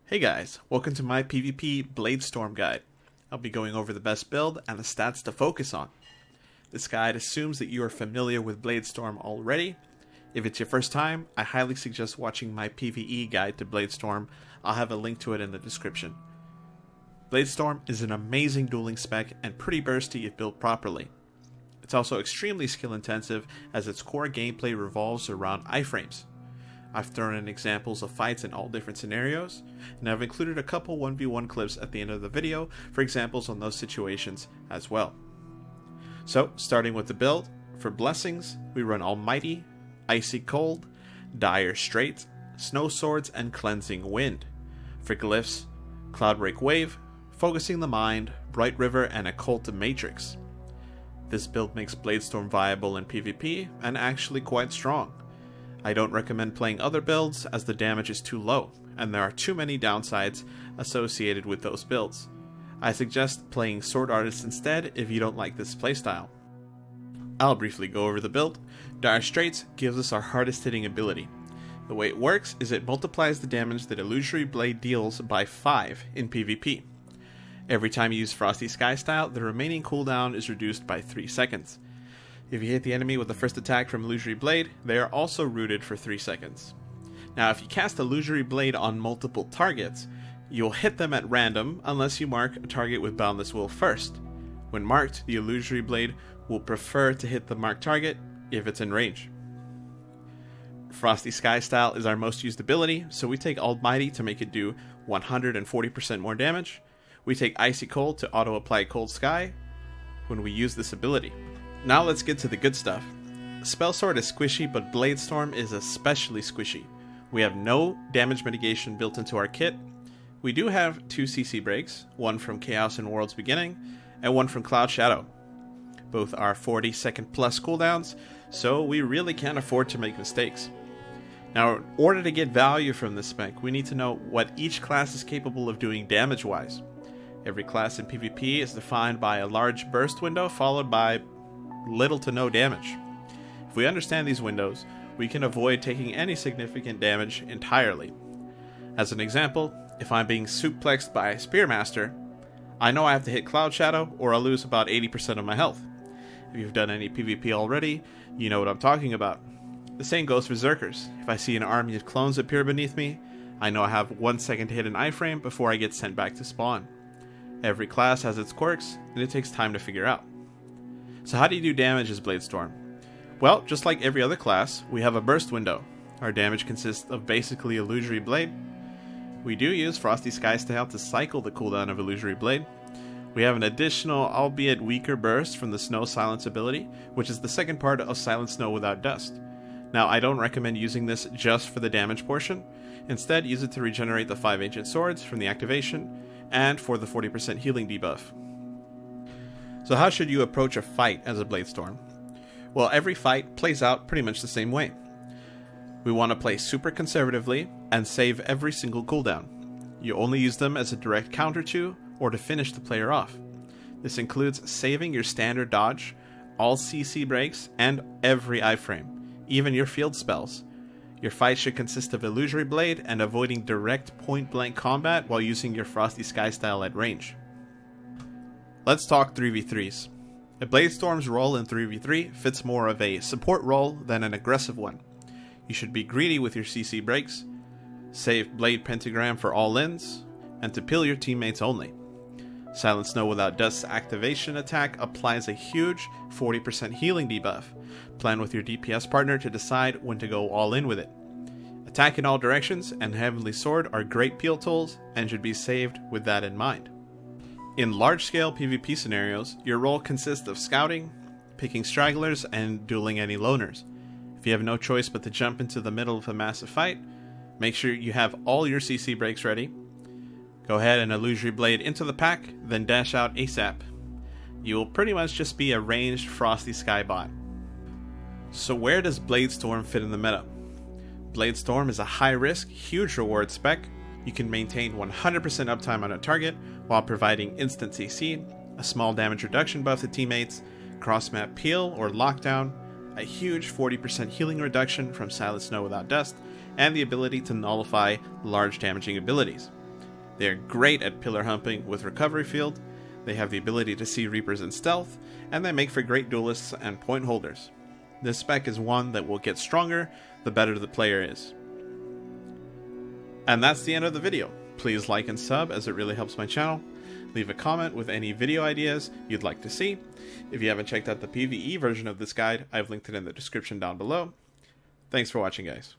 Hey guys, welcome to my PvP Bladestorm guide. I'll be going over the best build and the stats to focus on. This guide assumes that you are familiar with Bladestorm already. If it's your first time, I highly suggest watching my PvE guide to Bladestorm. I'll have a link to it in the description. Bladestorm is an amazing dueling spec and pretty bursty if built properly. It's also extremely skill intensive as its core gameplay revolves around iframes. I've thrown in examples of fights in all different scenarios, and I've included a couple 1v1 clips at the end of the video for examples on those situations as well. So, starting with the build, for blessings, we run Almighty, Icy Cold, Dire Strait, Snow Swords, and Cleansing Wind. For glyphs, Cloudbreak Wave, Focusing the Mind, Bright River, and Occult Matrix. This build makes Bladestorm viable in PvP, and actually quite strong. I don't recommend playing other builds as the damage is too low, and there are too many downsides associated with those builds. I suggest playing Sword Artist instead if you don't like this playstyle. I'll briefly go over the build. Dire Straits gives us our hardest hitting ability. The way it works is it multiplies the damage that Illusory Blade deals by 5 in PvP. Every time you use Frosty Sky Style, the remaining cooldown is reduced by 3 seconds. If you hit the enemy with the first attack from Illusory Blade, they are also rooted for 3 seconds. Now, if you cast Illusory Blade on multiple targets, you'll hit them at random unless you mark a target with Boundless Will first. When marked, the Illusory Blade will prefer to hit the marked target if it's in range. Frosty Sky Style is our most used ability, so we take Almighty to make it do 140% more damage. We take Icy Cold to auto-apply Cold Sky when we use this ability. Now let's get to the good stuff. Spell Sword is squishy, but Bladestorm is especially squishy. We have no damage mitigation built into our kit. We do have 2 CC breaks, one from Chaos and World's Beginning, and one from Cloud Shadow. Both are 40-second plus cooldowns, so we really can't afford to make mistakes. Now, in order to get value from this spec, we need to know what each class is capable of doing damage-wise. Every class in PvP is defined by a large burst window followed by little to no damage. If we understand these windows, we can avoid taking any significant damage entirely. As an example, if I'm being suplexed by a Spearmaster, I know I have to hit Cloud Shadow or I'll lose about 80% of my health. If you've done any PvP already, you know what I'm talking about. The same goes for Zerkers. If I see an army of clones appear beneath me, I know I have 1 second to hit an iframe before I get sent back to spawn. Every class has its quirks, and it takes time to figure out. So how do you do damage as Bladestorm? Well, just like every other class, we have a burst window. Our damage consists of basically Illusory Blade. We do use Frosty Sky Style to cycle the cooldown of Illusory Blade. We have an additional, albeit weaker burst from the Snow Silence ability, which is the second part of Silent Snow without dust. Now, I don't recommend using this just for the damage portion. Instead, use it to regenerate the 5 Ancient Swords from the activation, and for the 40% healing debuff. So how should you approach a fight as a Bladestorm? Well, every fight plays out pretty much the same way. We want to play super conservatively and save every single cooldown. You only use them as a direct counter to, or to finish the player off. This includes saving your standard dodge, all CC breaks, and every iframe, even your field spells. Your fight should consist of Illusory Blade and avoiding direct point-blank combat while using your Frosty Sky Style at range. Let's talk 3v3s. A Bladestorm's role in 3v3 fits more of a support role than an aggressive one. You should be greedy with your CC breaks, save Blade Pentagram for all-ins, and to peel your teammates only. Silent Snow without Dust's activation attack applies a huge 40% healing debuff. Plan with your DPS partner to decide when to go all in with it. Attack in all directions and Heavenly Sword are great peel tools and should be saved with that in mind. In large-scale PvP scenarios, your role consists of scouting, picking stragglers, and dueling any loners. If you have no choice but to jump into the middle of a massive fight, make sure you have all your CC breaks ready. Go ahead and Illusory Blade into the pack, then dash out ASAP. You will pretty much just be a ranged Frosty Sky bot. So where does Bladestorm fit in the meta? Bladestorm is a high-risk, huge reward spec. You can maintain 100% uptime on a target while providing instant CC, a small damage reduction buff to teammates, cross-map peel or lockdown, a huge 40% healing reduction from Silent Snow without Dust, and the ability to nullify large damaging abilities. They are great at pillar humping with recovery field, they have the ability to see Reapers in stealth, and they make for great duelists and point holders. This spec is one that will get stronger the better the player is. And that's the end of the video. Please like and sub as it really helps my channel. Leave a comment with any video ideas you'd like to see. If you haven't checked out the PvE version of this guide, I've linked it in the description down below. Thanks for watching, guys.